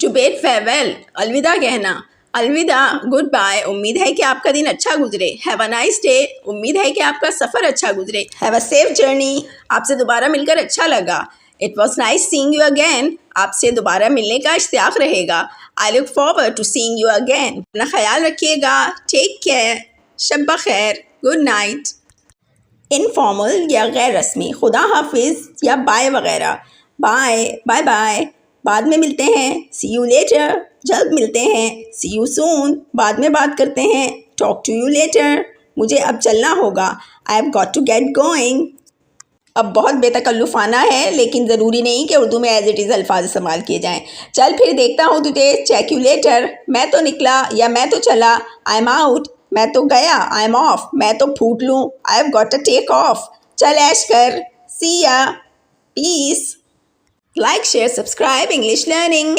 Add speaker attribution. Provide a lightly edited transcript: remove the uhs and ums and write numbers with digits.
Speaker 1: To bid farewell, अलविदा कहना। अलविदा, गुड बाय, उम्मीद है कि आपका दिन अच्छा गुजरे। हैव अ नाइस डे, उम्मीद है कि आपका सफ़र अच्छा गुजरे। हैव अ सेफ जर्नी, आपसे दोबारा मिलकर अच्छा लगा। It was nice seeing you again, आपसे दोबारा मिलने का इश्तियाक रहेगा। I look forward to seeing you again. अपना ख्याल रखिएगा। टेक केयर, शब बखैर, गुड नाइट। इनफॉर्मल या गैर रस्मी, खुदा हाफिज़ या बाय वगैरह। बाय, बाय बाय, बाद में मिलते हैं। सी यू लेटर, जल्द मिलते हैं। सी यू सून, बाद में बात करते हैं। टॉक टू यू लेटर, मुझे अब चलना होगा। I have got to get going. अब बहुत बेतकल्लुफ़ाना है, लेकिन ज़रूरी नहीं कि उर्दू में एज़ इट इज़ अल्फाज इस्तेमाल किए जाएँ। चल फिर देखता हूँ तुझे, चेक यू लेटर। मैं तो निकला या मैं तो चला। आई एम आउट, मैं तो गया। आई एम ऑफ, मैं तो फूट लूँ। I have got a take off, चल ऐश कर। See ya, peace. Like share subscribe English learning.